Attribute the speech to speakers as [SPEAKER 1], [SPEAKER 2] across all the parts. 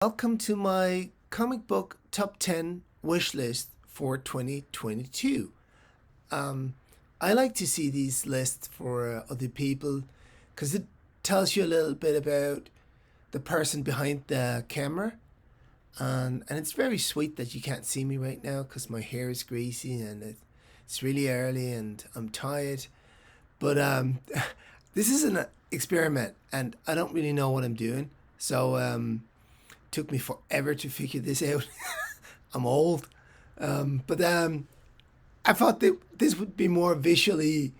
[SPEAKER 1] Welcome to my comic book top 10 wish list for 2022. Um, I like to see these lists for other people because it tells you a little bit about the person behind the camera. And it's very sweet that you can't see me right now because my hair is greasy and it's really early and I'm tired. But this is an experiment and I don't really know what I'm doing. So took me forever to figure this out. I'm old. But I thought that this would be more visually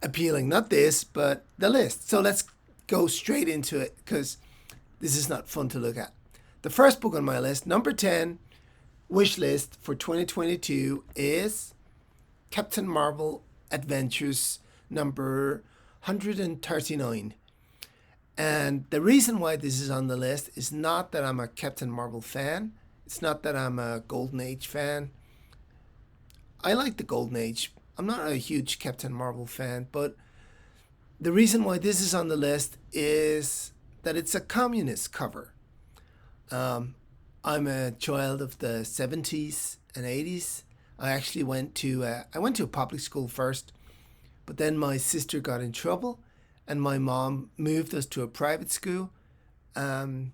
[SPEAKER 1] appealing. Not this, but the list. So let's go straight into it because this is not fun to look at. The first book on my list, number 10, wish list for 2022, is Captain Marvel Adventures number 139. And the reason why this is on the list is not that I'm a Captain Marvel fan. It's not that I'm a Golden Age fan. I like the Golden Age. I'm not a huge Captain Marvel fan, but the reason why this is on the list is that it's a communist cover. I'm a child of the 70s and 80s. I went to a public school first, but then my sister got in trouble and my mom moved us to a private school. Um,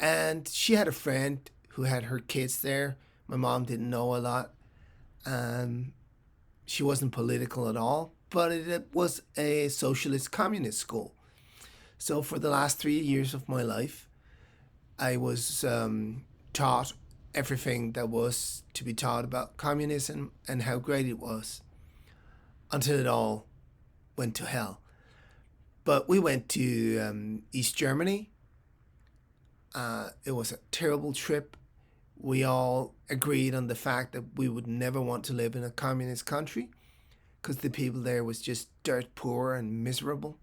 [SPEAKER 1] and she had a friend who had her kids there. My mom didn't know a lot. Um, she wasn't political at all, but it was a socialist communist school. So for the last 3 years of my life, I was taught everything that was to be taught about communism and how great it was until it all went to hell. But we went to East Germany. It was a terrible trip. We all agreed on the fact that we would never want to live in a communist country because the people there was just dirt poor and miserable.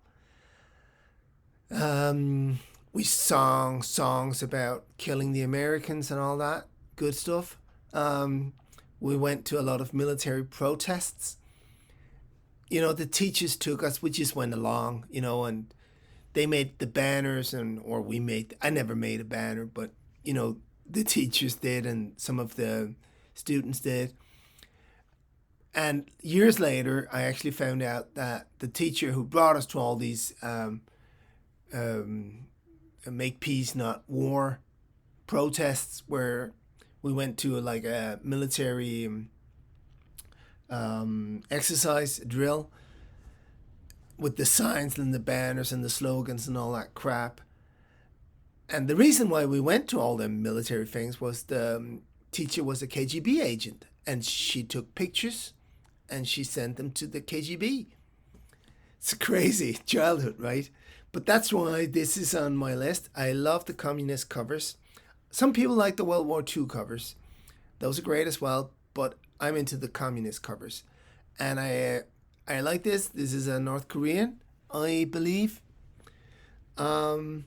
[SPEAKER 1] We sang songs about killing the Americans and all that good stuff. We went to a lot of military protests. The teachers took us. We just went along, and they made the banners, I never made a banner, but the teachers did, and some of the students did. And years later, I actually found out that the teacher who brought us to all these make peace, not war protests, where we went to like a military exercise drill with the signs and the banners and the slogans and all that crap. And the reason why we went to all them military things was the teacher was a KGB agent and she took pictures and she sent them to the KGB. It's a crazy childhood, right? But that's why this is on my list. I love the communist covers. Some people like the World War II covers. Those are great as well, but I'm into the communist covers. And I like this. This is a North Korean, I believe. Or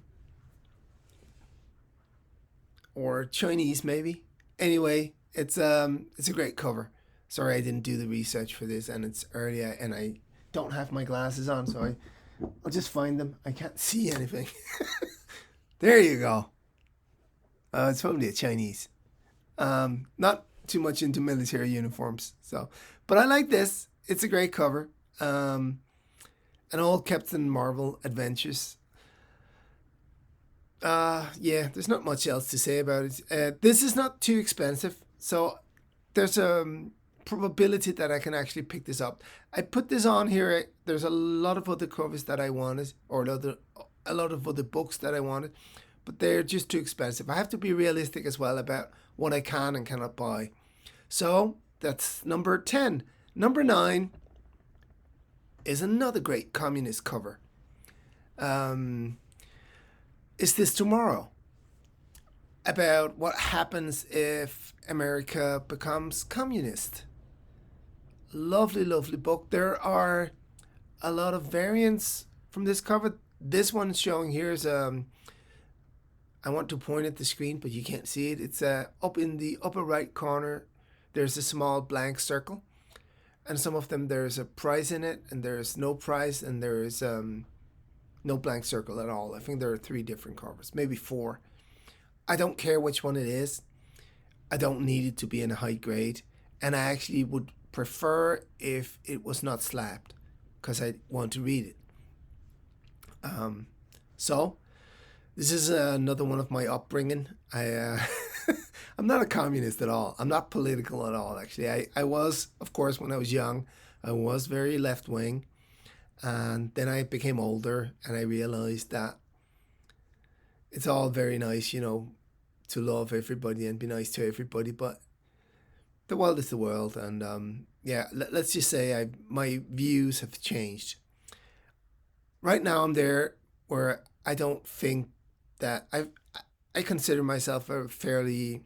[SPEAKER 1] Chinese maybe. Anyway, it's a great cover. Sorry I didn't do the research for this and it's early and I don't have my glasses on, so I'll just find them. I can't see anything. There you go. It's probably a Chinese. Not too much into military uniforms, but I like this. It's a great cover. An old Captain Marvel adventures. Yeah, there's not much else to say about it. This is not too expensive, so there's a probability that I can actually pick this up. I put this on here. There's a lot of other covers that I wanted, or a lot of other books that I wanted, but they're just too expensive. I have to be realistic as well about what I can and cannot buy. So that's number 10. Number 9 is another great communist cover. Is This Tomorrow? About what happens if America becomes communist. Lovely, lovely book. There are a lot of variants from this cover. This one showing here is I want to point at the screen, but you can't see it. It's up in the upper right corner. There's a small blank circle, and some of them there's a prize in it, and there's no prize, and there is no blank circle at all. I think there are 3 different covers, maybe 4. I don't care which one it is. I don't need it to be in a high grade. And I actually would prefer if it was not slabbed because I want to read it. So, this is another one of my upbringing. I'm not a communist at all. I'm not political at all, actually. I was, of course, when I was young, I was very left wing. And then I became older and I realized that it's all very nice, to love everybody and be nice to everybody. But the world is the world. And yeah, let's just say my views have changed. Right now, I'm there where I don't think that I consider myself a fairly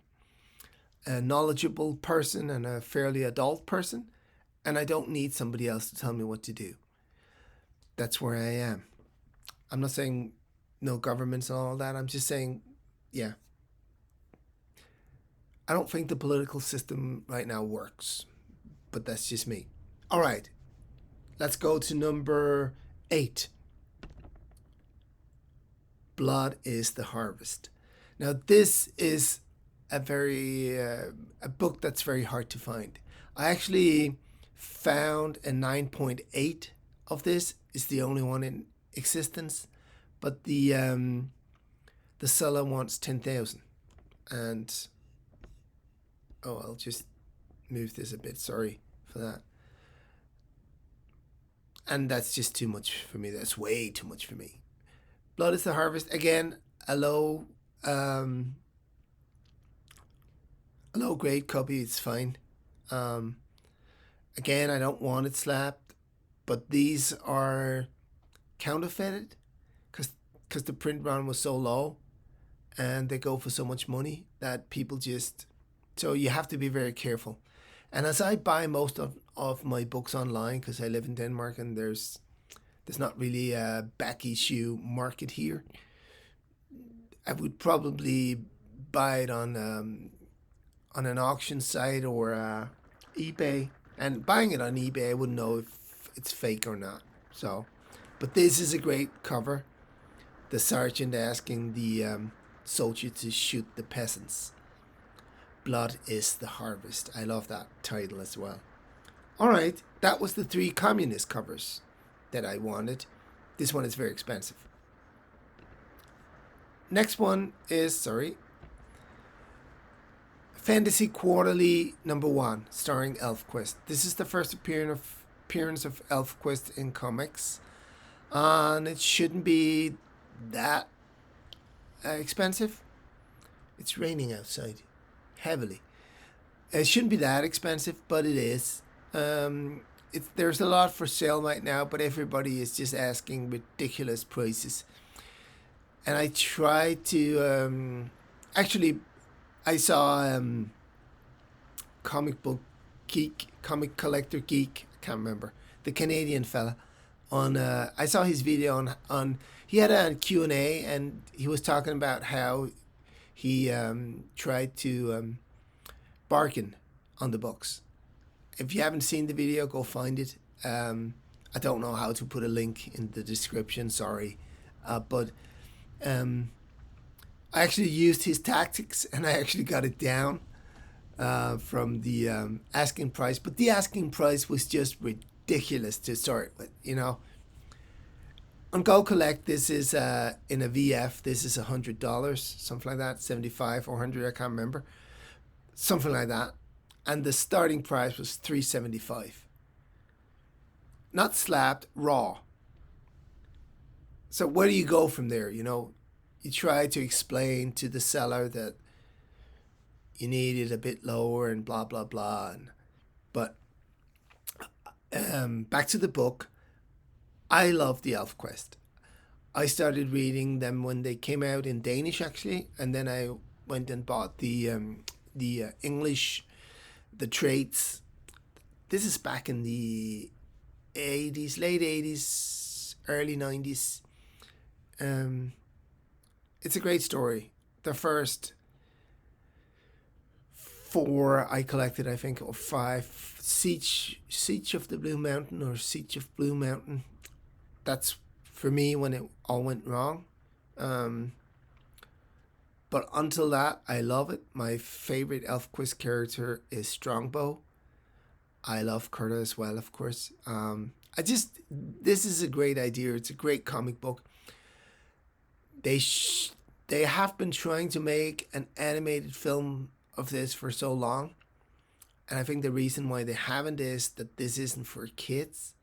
[SPEAKER 1] knowledgeable person and a fairly adult person, and I don't need somebody else to tell me what to do. That's where I am. I'm not saying no governments and all that. I'm just saying, yeah, I don't think the political system right now works, but that's just me. All right, let's go to number 8. Blood is the Harvest. Now, this is a book that's very hard to find. I actually found a 9.8 of this. It's the only one in existence, but the seller wants 10,000. And I'll just move this a bit. Sorry for that. And that's just too much for me. That's way too much for me. Blood is the Harvest. Again, a low grade copy. It's fine. Again, I don't want it slapped, but these are counterfeited because the print run was so low, and they go for so much money that people just. So you have to be very careful. And as I buy most of my books online, because I live in Denmark and there's not really a back issue market here, I would probably buy it on an auction site or eBay. And buying it on eBay, I wouldn't know if it's fake or not. So, but this is a great cover. The sergeant asking the soldier to shoot the peasants. Blood is the Harvest. I love that title as well. All right, that was the 3 communist covers that I wanted. This one is very expensive. Next one is, Fantasy Quarterly #1, starring ElfQuest. This is the first appearance of ElfQuest in comics, and it shouldn't be that expensive. It's raining outside, heavily. It shouldn't be that expensive, but it is. There's a lot for sale right now, but everybody is just asking ridiculous prices. And I tried to actually. I saw comic collector geek. I can't remember, the Canadian fella. I saw his video on. He had a Q&A, and he was talking about how he tried to bargain on the books. If you haven't seen the video, go find it. I don't know how to put a link in the description. Sorry, but. I actually used his tactics, and I actually got it down from the asking price. But the asking price was just ridiculous to start with, On Go Collect, this is in a VF. This is $100, something like that, 75 or 100. I can't remember, something like that. And the starting price was $375. Not slapped, raw. So where do you go from there? You try to explain to the seller that you need it a bit lower and blah, blah, blah. But back to the book. I love the ElfQuest. I started reading them when they came out in Danish, actually. And then I went and bought the English, the traits. This is back in the 80s, late 80s, early 90s. It's a great story. The first 4 I collected, I think, or 5. Siege of the Blue Mountain or Siege of Blue Mountain. That's for me when it all went wrong. But until that, I love it. My favorite Elfquist character is Strongbow. I love Curta as well, of course. This is a great idea. It's a great comic book. They they have been trying to make an animated film of this for so long, and I think the reason why they haven't is that this isn't for kids.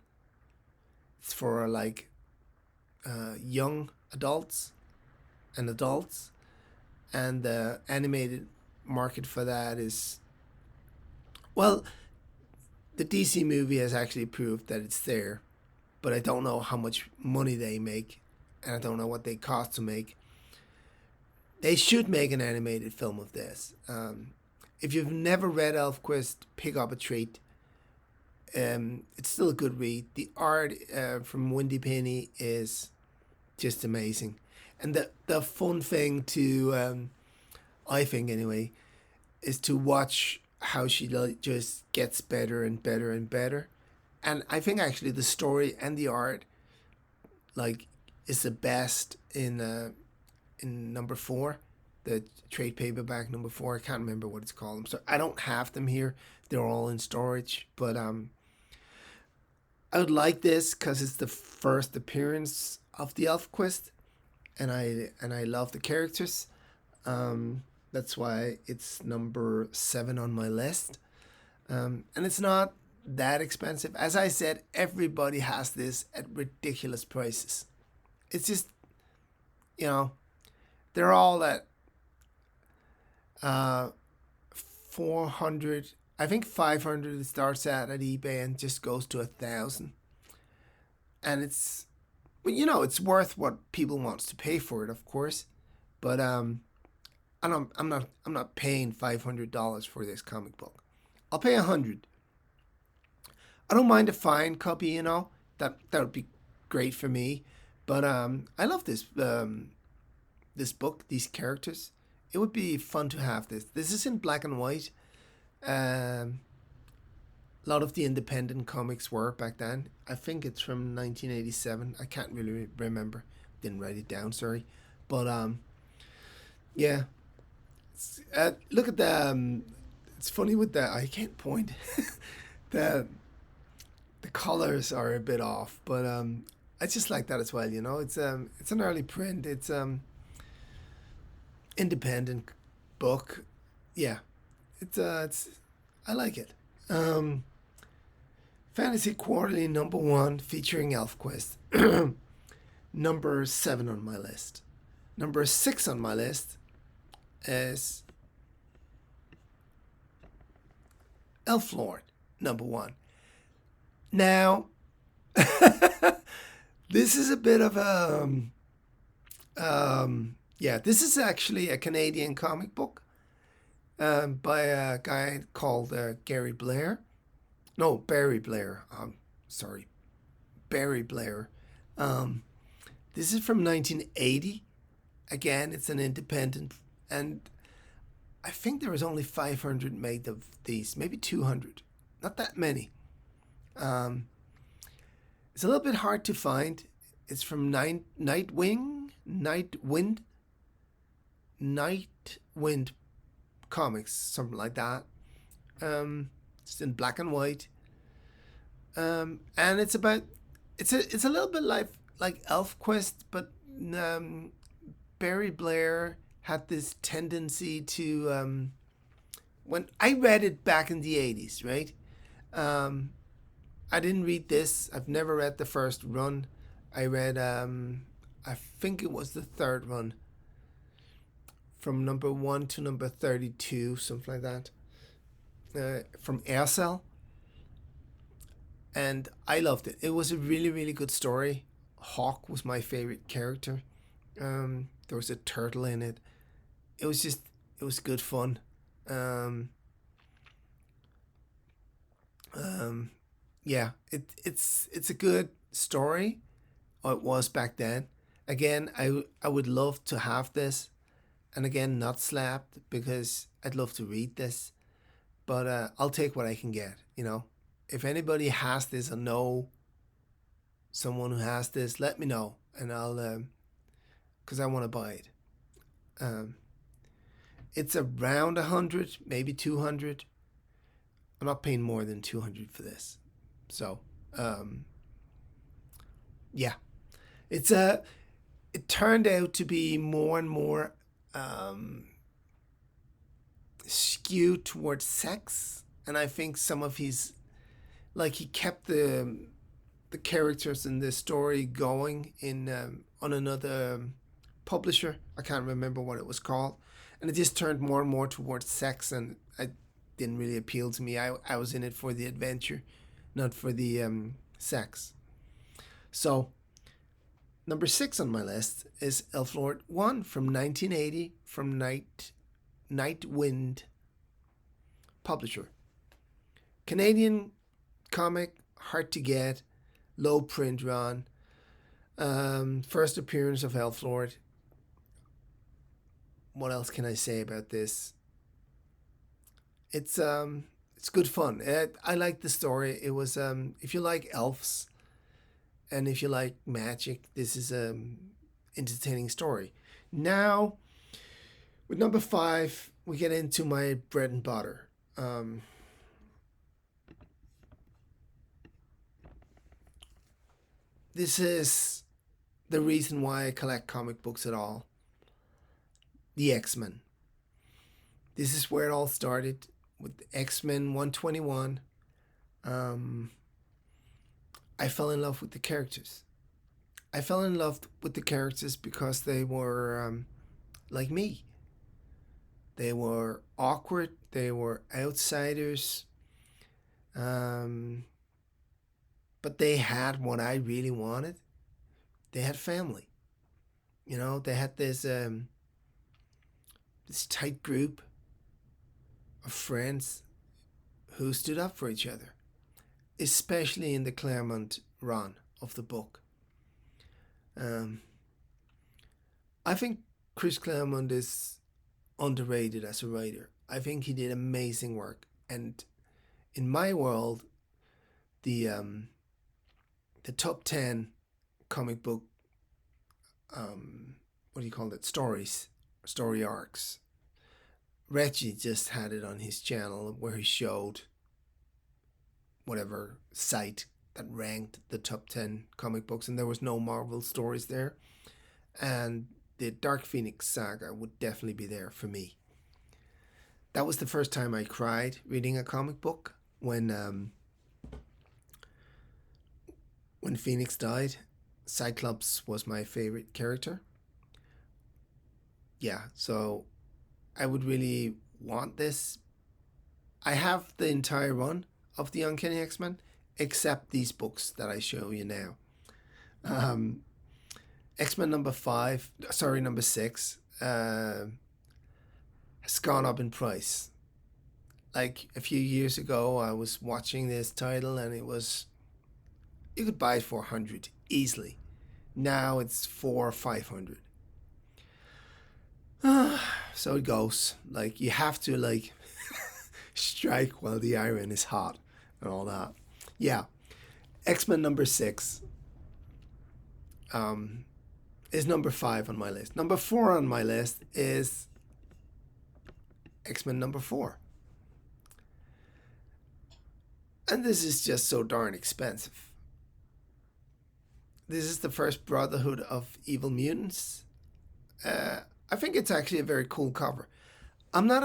[SPEAKER 1] It's for like young adults and adults, and the animated market for that is, well, the DC movie has actually proved that it's there, but I don't know how much money they make, and I don't know what they cost to make. They should make an animated film of this. If you've never read Elfquist, pick up a treat. It's still a good read. The art from Wendy Penny is just amazing, and the fun thing to I think anyway is to watch how she just gets better and better and better. And I think actually the story and the art like is the best in number 4, the trade paperback number 4. I can't remember what it's called. So I don't have them here. They're all in storage, but I would like this because it's the first appearance of the Elfquist, and I love the characters. That's why it's number 7 on my list. And it's not that expensive. As I said, everybody has this at ridiculous prices. It's just, you know, they're all at 400. I think 500 it starts at eBay and just goes to 1,000. And it's, well, you know, it's worth what people wants to pay for it, of course. But I'm not paying $500 for this comic book. I'll pay 100. I don't mind a fine copy, you know. That would be great for me. But I love this this book, these characters. It would be fun to have this. This is in black and white. A lot of the independent comics were back then. I think it's from 1987. I can't really remember. Didn't write it down, sorry. But yeah. Look at the. It's funny with the. I can't point. the colors are a bit off, but I just like that as well. You know, it's an early print. It's independent book. Yeah, it's I like it. Fantasy Quarterly number 1 featuring Elfquist. Number 7 on my list. Number 6 on my list is Elflord number 1. Now, this is a bit of a yeah. This is actually a Canadian comic book by a guy called Gary Blair. No, Barry Blair. Sorry, Barry Blair. This is from 1980. Again, it's an independent, and I think there was only 500 made of these, maybe 200. Not that many. It's a little bit hard to find. It's from Nightwind Comics, something like that. It's in black and white. And it's about it's a little bit like Elfquist, but Barry Blair had this tendency to when I read it back in the 80s, right? I didn't read this. I've never read the first run. I read I think it was the third run, from number 1 to number 32, something like that, from Aircell. And I loved it. It was a really, really good story. Hawk was my favorite character. There was a turtle in it. It was good fun. Yeah, it's a good story. Or it was back then. Again, I would love to have this, and again, not slapped, because I'd love to read this. But I'll take what I can get. You know, if anybody has this or know someone who has this, let me know, and I'll because I want to buy it. It's around 100, maybe 200. I'm not paying more than 200 for this. So, um, yeah, it's a. It turned out to be more and more um, skewed towards sex, and I think some of his, like, he kept the characters in the story going in on another publisher. I can't remember what it was called, and it just turned more and more towards sex, and it didn't really appeal to me. I was in it for the adventure, not for the sex. So number 6 on my list is Elflord 1 from 1980 from Nightwind publisher. Canadian comic, hard to get, low print run. First appearance of Elflord. What else can I say about this? It's good fun. I like the story. It was if you like elves and if you like magic, this is entertaining story. Now, with number 5, we get into my bread and butter. This is the reason why I collect comic books at all. The X-Men. This is where it all started with X-Men 121. I fell in love with the characters. I fell in love with the characters because they were like me. They were awkward. They were outsiders. Um, but they had what I really wanted. They had family. You know, they had this tight group of friends who stood up for each other, especially in the Claremont run of the book. Um, I think Chris Claremont is underrated as a writer. I think he did amazing work, and in my world, the um, the top 10 comic book what do you call it, story arcs. Reggie just had it on his channel where he showed whatever site that ranked the top 10 comic books, and there was no Marvel stories there, and the Dark Phoenix saga would definitely be there for me. That was the first time I cried reading a comic book when Phoenix died. Cyclops was my favorite character. Yeah, so I would really want this. I have the entire run of the Uncanny X-Men, except these books that I show you now. Um, X-Men number 6, has gone up in price. Like a few years ago, I was watching this title and you could buy it for 100 easily. Now it's 400 or 500. So it goes. Like, you have to like strike while the iron is hot and all that. Yeah, X-Men number 6 is number 5 on my list. Number 4 on my list is X-Men number 4. And this is just so darn expensive. This is the first Brotherhood of Evil Mutants. I think it's actually a very cool cover. I'm not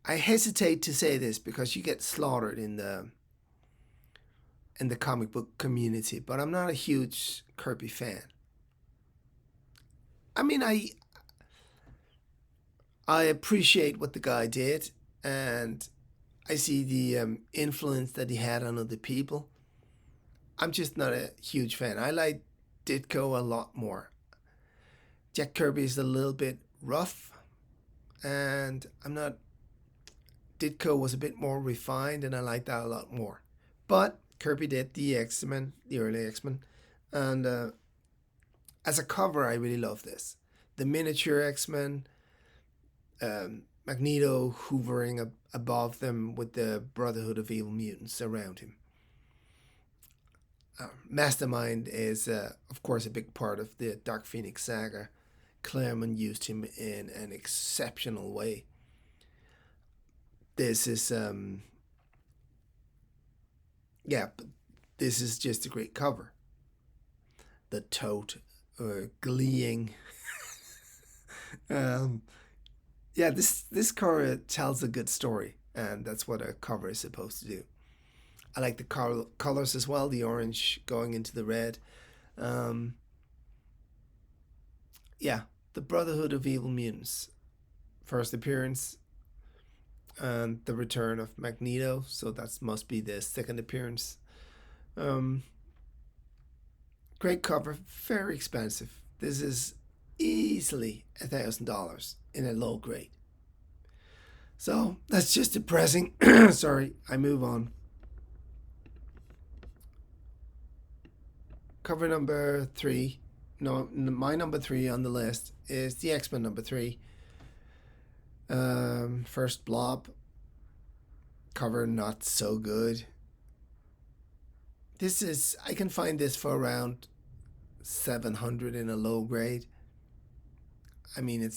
[SPEAKER 1] I hesitate to say this because you get slaughtered in the comic book community, but I'm not a huge Kirby fan. I mean, I appreciate what the guy did, and I see the influence that he had on other people. I'm just not a huge fan. I like Ditko a lot more. Jack Kirby is a little bit rough, and I'm not. Ditko was a bit more refined, and I like that a lot more. But Kirby did the X-Men, the early X-Men, and as a cover, I really love this. The miniature X-Men, Magneto hovering above them with the Brotherhood of Evil Mutants around him. Mastermind is, of course, a big part of the Dark Phoenix saga. Claremont used him in an exceptional way. This is but this is just a great cover. The tote gleeing. um, this cover tells a good story, and that's what a cover is supposed to do. I like the colors as well, the orange going into the red. Um, yeah, the Brotherhood of Evil Mutants. First appearance and the return of Magneto, so that must be the second appearance. Um, Great cover, very expensive. This is easily $1,000 in a low grade. So that's just depressing. Sorry, I move on. Cover number 3. No, my number 3 on the list is the X-Men number 3. First Blob. Cover not so good. I can find this for around 700 in a low grade. I mean, I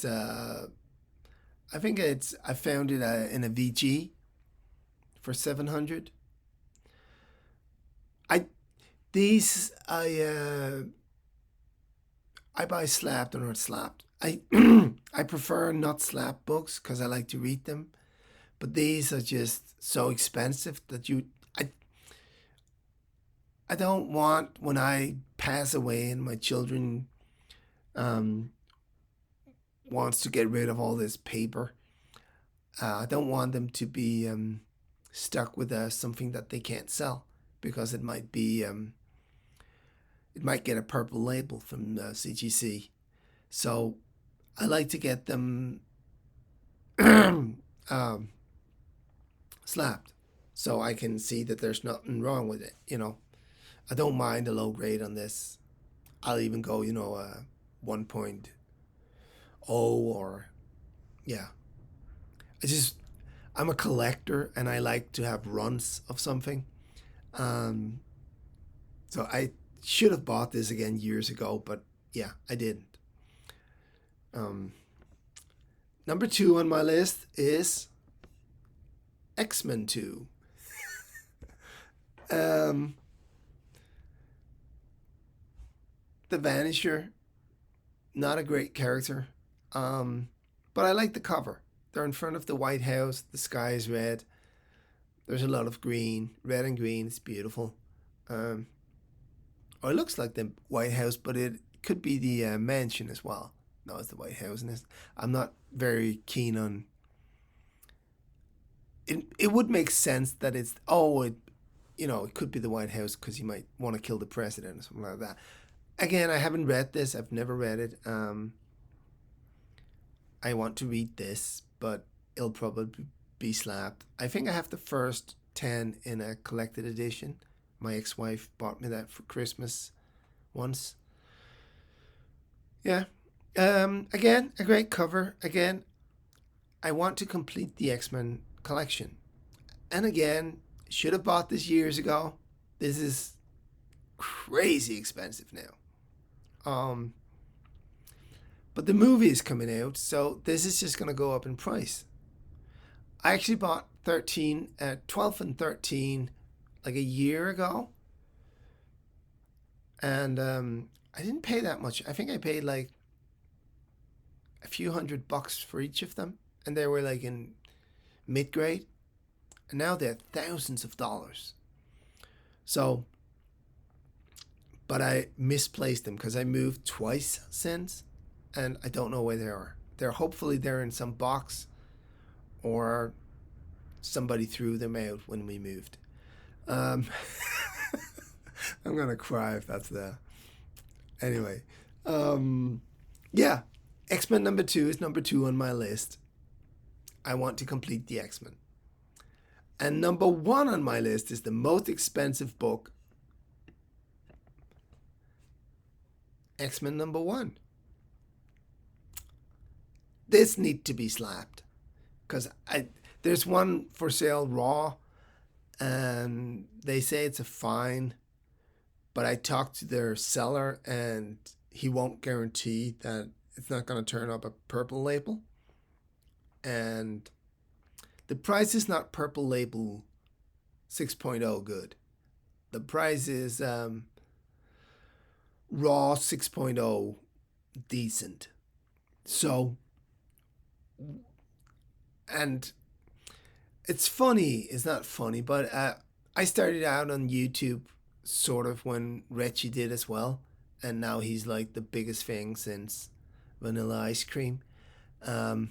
[SPEAKER 1] found it in a VG for 700. I buy slapped or not slapped. I prefer not slapped books because I like to read them, but these are just so expensive that I don't want, when I pass away and my children wants to get rid of all this paper. I don't want them to be stuck with something that they can't sell, because it might get a purple label from CGC. So I like to get them slapped, so I can see that there's nothing wrong with it. I don't mind a low grade on this. I'll even go, 1.0 or, yeah. I'm a collector and I like to have runs of something. So I should have bought this again years ago, but yeah, I didn't. Number 2 on my list is X-Men 2. The Vanisher, not a great character, but I like the cover. They're in front of the White House. The sky is red. There's a lot of green, red and green. It's beautiful. Or it looks like the White House, but it could be the mansion as well. No, it's the White House. And I'm not very keen on. It would make sense that it could be the White House because he might want to kill the president or something like that. Again, I haven't read this. I've never read it. I want to read this, but it'll probably be slapped. I think I have the first 10 in a collected edition. My ex-wife bought me that for Christmas once. Yeah. Again, a great cover. Again, I want to complete the X-Men collection. And again, should have bought this years ago. This is crazy expensive now. But the movie is coming out, so this is just going to go up in price. I actually bought 12 and 13 like a year ago. And I didn't pay that much. I think I paid like a few $100 for each of them. And they were like in mid-grade. And now they're thousands of dollars. So, but I misplaced them because I moved twice since. And I don't know where they are. Hopefully they're in some box, or somebody threw them out when we moved. I'm gonna cry if that's there. Anyway, yeah, X-Men number 2 is number 2 on my list. I want to complete the X-Men. And number 1 on my list is the most expensive book, X-Men number 1. This needs to be slapped, because there's one for sale raw, and they say it's a fine, but I talked to their seller and he won't guarantee that it's not going to turn up a purple label. And the price is not purple label 6.0 good. The price is raw 6.0 decent. So, and it's funny, it's not funny, but I started out on YouTube sort of when Reggie did as well, and now he's like the biggest thing since Vanilla Ice Cream. And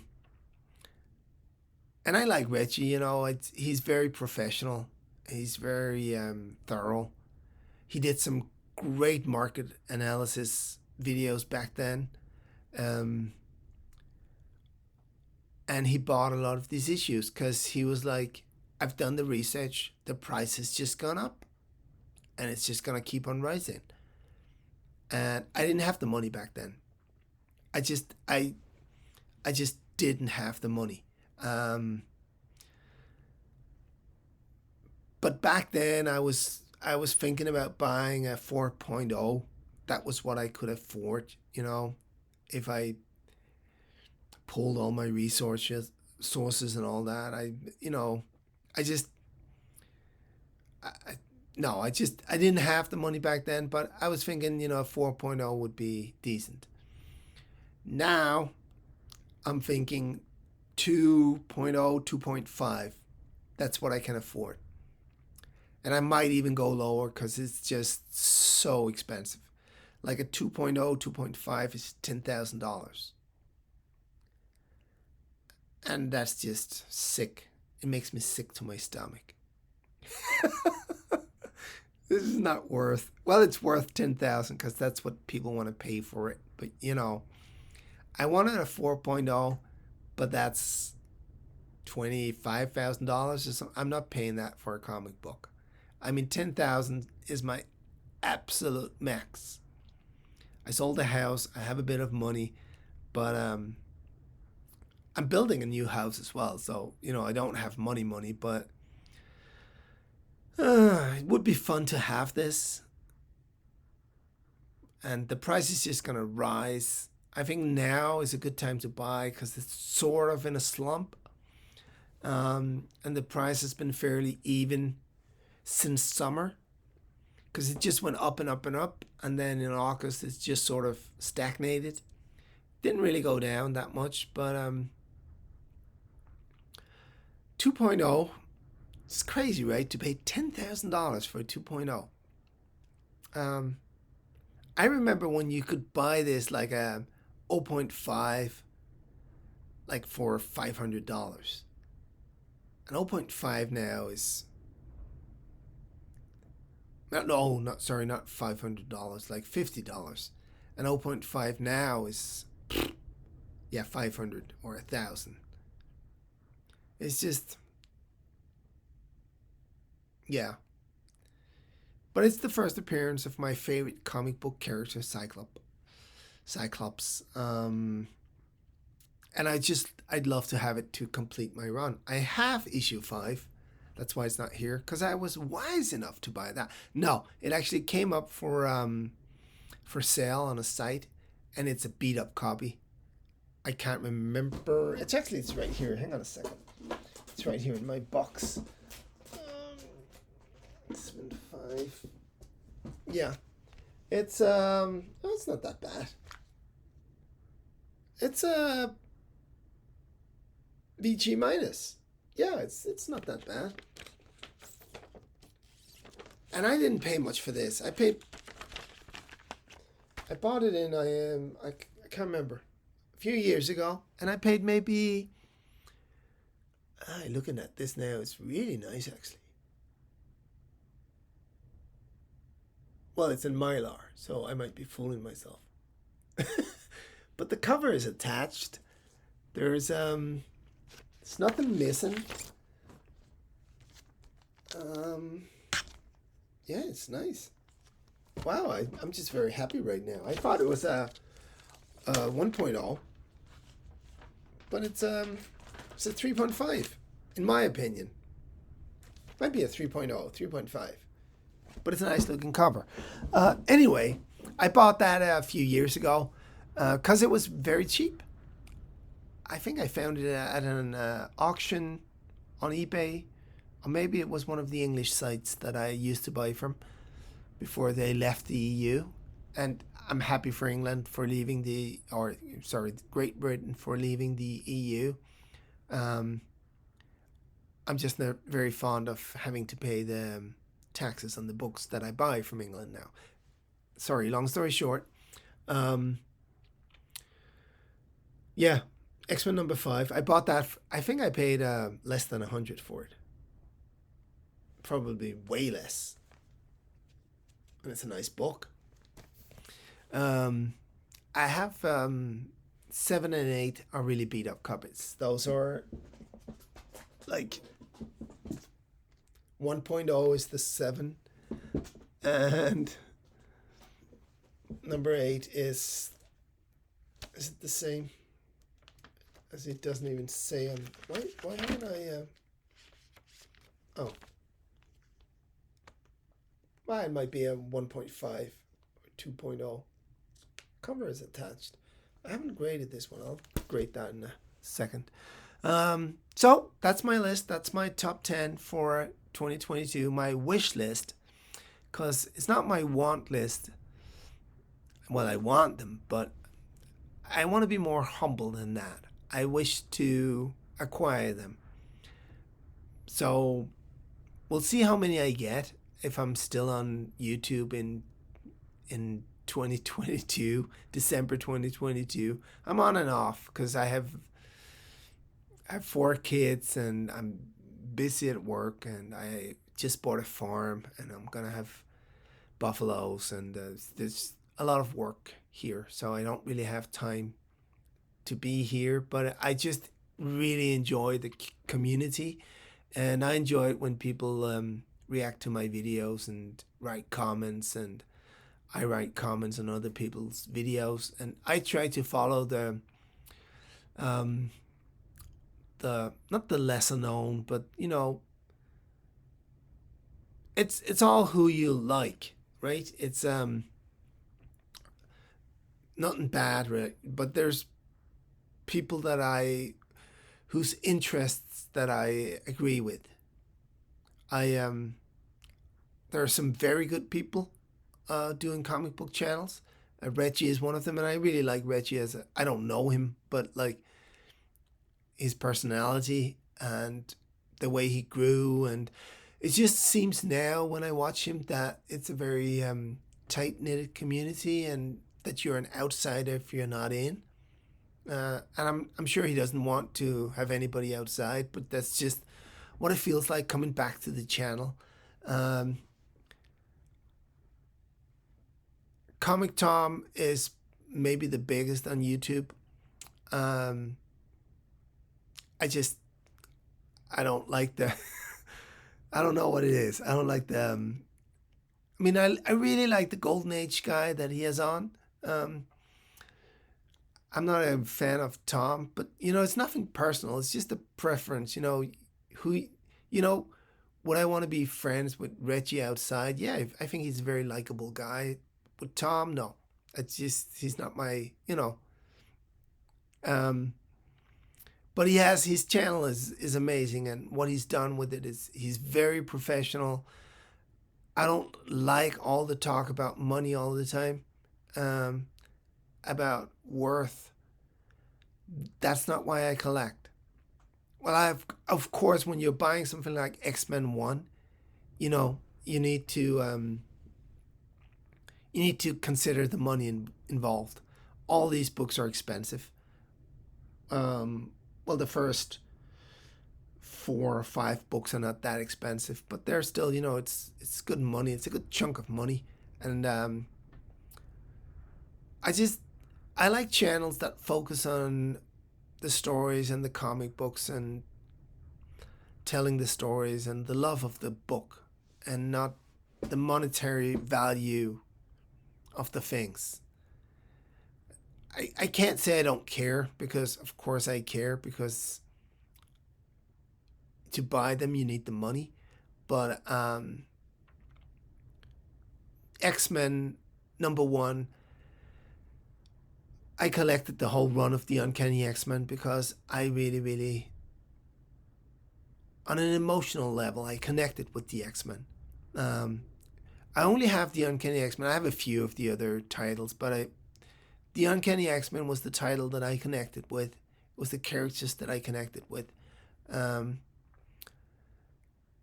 [SPEAKER 1] I like Reggie, you know, he's very professional, he's very thorough. He did some great market analysis videos back then. And he bought a lot of these issues because he was like, I've done the research, the price has just gone up and it's just going to keep on rising. And I didn't have the money back then. I just didn't have the money. But back then I was thinking about buying a 4.0. That was what I could afford, you know, if I pulled all my sources and all that. I didn't have the money back then, but I was thinking, you know, a 4.0 would be decent. Now I'm thinking 2.0, 2.5. That's what I can afford. And I might even go lower because it's just so expensive. Like a 2.0, 2.5 is $10,000. And that's just sick. It makes me sick to my stomach. This is not worth, well, it's worth 10,000 because that's what people want to pay for it. But, you know, I wanted a 4.0, but that's $25,000 or something. I'm not paying that for a comic book. I mean, 10,000 is my absolute max. I sold the house. I have a bit of money, but I'm building a new house as well, so, you know, I don't have money, but it would be fun to have this. And the price is just going to rise. I think now is a good time to buy because it's sort of in a slump. And the price has been fairly even since summer because it just went up and up and up. And then in August, it's just sort of stagnated. Didn't really go down that much, but 2.0, it's crazy, right? To pay $10,000 for a 2.0. I remember when you could buy this like a 0.5 like for $500. An 0.5 now is not $500, like $50. An 0.5 now is 500 or 1,000. It's just, yeah. But it's the first appearance of my favorite comic book character, Cyclops. And I'd love to have it to complete my run. I have issue 5. That's why it's not here, because I was wise enough to buy that. No, it actually came up for sale on a site, and it's a beat up copy. I can't remember. It's right here. Hang on a second. It's right here in my box. 5. Yeah. It's it's not that bad. It's a BG minus. Yeah, it's not that bad. And I didn't pay much for this. I bought it in I can't remember, a few years ago, and I paid maybe looking at this now, it's really nice actually. Well, it's in Mylar, so I might be fooling myself. But the cover is attached. There's nothing missing. Yeah, it's nice. Wow, I'm just very happy right now. I thought it was a 1.0, but it's a 3.5, in my opinion. Might be a 3.0, 3.5. But it's a nice looking cover. Anyway, I bought that a few years ago. because it was very cheap. I think I found it at an auction on eBay, or maybe it was one of the English sites that I used to buy from before they left the EU. And I'm happy for England for leaving or sorry, Great Britain for leaving the EU. Um, I'm just not very fond of having to pay the taxes on the books that I buy from England now. Sorry, long story short. Um, yeah, X-Men #5. I bought that. I think I paid less than 100 for it. Probably way less. And it's a nice book. Um, I have 7 and 8 are really beat up copies. Those are like 1.0 is the 7, and number 8 is it the same? As it doesn't even say on. Why haven't I? Oh, well, it might be a 1.5 or 2.0. Cover is attached. I haven't graded this one. I'll grade that in a second. So that's my list. That's my top 10 for 2022. My wish list, because it's not my want list. Well, I want them, but I want to be more humble than that. I wish to acquire them. So we'll see how many I get if I'm still on YouTube in 2022, December 2022. I'm on and off because I have 4 kids and I'm busy at work, and I just bought a farm and I'm gonna have buffaloes, and there's a lot of work here, so I don't really have time to be here. But I just really enjoy the community, and I enjoy it when people react to my videos and write comments, and I write comments on other people's videos, and I try to follow um, the not the lesser known, but it's all who you like, right? It's nothing bad, right? But there's people whose interests that I agree with. I There are some very good people doing comic book channels. Reggie is one of them, and I really like Reggie I don't know him, but like his personality and the way he grew, and it just seems now when I watch him that it's a very tight knitted community, and that you're an outsider if you're not in. And I'm sure he doesn't want to have anybody outside, but that's just what it feels like coming back to the channel. Um, Comic Tom is maybe the biggest on YouTube. Um, I just I don't like the I don't know what it is. I don't like the I mean, I really like the Golden Age guy that he has on. Um, I'm not a fan of Tom, but it's nothing personal. It's just a preference. Who, you know, would I want to be friends with Reggie outside? Yeah, I think he's a very likable guy. With Tom, no. It's just he's not my. Um, but his channel is amazing, and what he's done with it is he's very professional. I don't like all the talk about money all the time, um, about worth. That's not why I collect. Well, of course, when you're buying something like X-Men 1, you know, you need to consider the money involved. All these books are expensive. Well, the first 4 or 5 books are not that expensive, but they're still, it's good money. It's a good chunk of money, and I just I like channels that focus on the stories and the comic books and telling the stories and the love of the book, and not the monetary value of the things. I can't say I don't care, because of course I care, because to buy them you need the money. But X-Men #1, I collected the whole run of the Uncanny X-Men because I really, really, on an emotional level, I connected with the X-Men. Um, I only have the Uncanny X-Men. I have a few of the other titles, but the Uncanny X-Men was the title that I connected with. It was the characters that I connected with, um,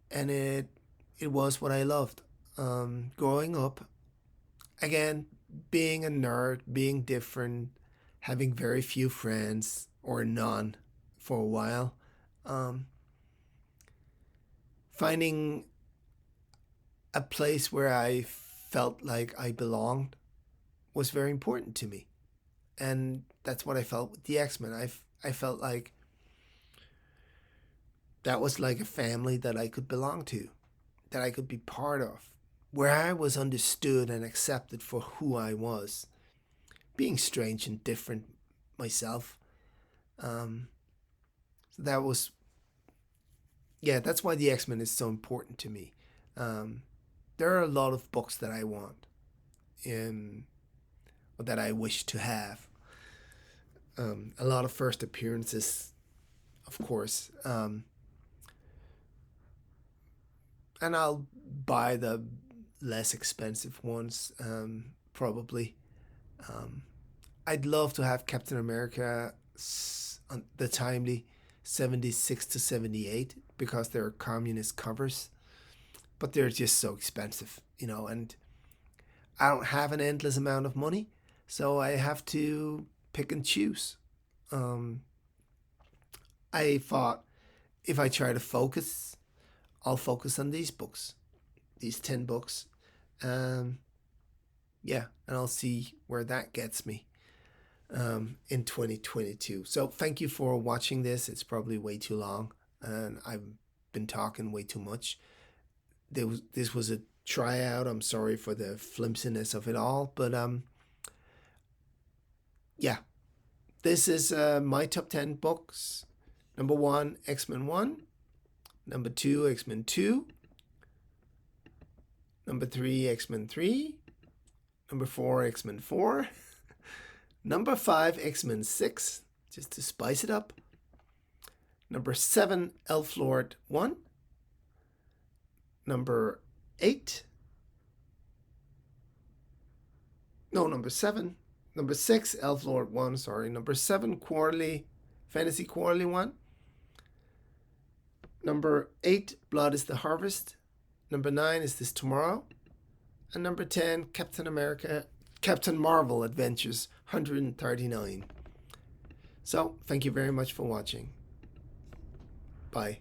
[SPEAKER 1] and it was what I loved. Growing up, again, being a nerd, being different, having very few friends or none for a while, um, finding a place where I felt like I belonged was very important to me. And that's what I felt with the X Men. I felt like that was like a family that I could belong to, that I could be part of, where I was understood and accepted for who I was, being strange and different myself. Um, so that was, yeah, that's why the X Men is so important to me. Um, there are a lot of books that I want, in, or that I wish to have. A lot of first appearances, of course. And I'll buy the less expensive ones, probably. Um, I'd love to have Captain America on the timely 76 to 78 because they're communist covers, but they're just so expensive, and I don't have an endless amount of money, so I have to pick and choose. Um, I thought if I try to focus, I'll focus on these books, these 10 books. Um, yeah, and I'll see where that gets me in 2022. So thank you for watching this. It's probably way too long, and I've been talking way too much. This was a tryout. I'm sorry for the flimsiness of it all, but yeah, this is my top 10 books. Number 1, X-Men 1. Number 2, X-Men 2. Number 3, X-Men 3. Number 4, X-Men 4. Number 5, X-Men 6, just to spice it up. Number 7, Elf Lord 1. Number 8. No, number 7. Number 6, Elf Lord 1, sorry. Number 7, Fantasy Quarterly 1. Number 8, Blood is the Harvest. Number 9, Is This Tomorrow? And number 10, Captain Marvel Adventures 139. So, thank you very much for watching. Bye.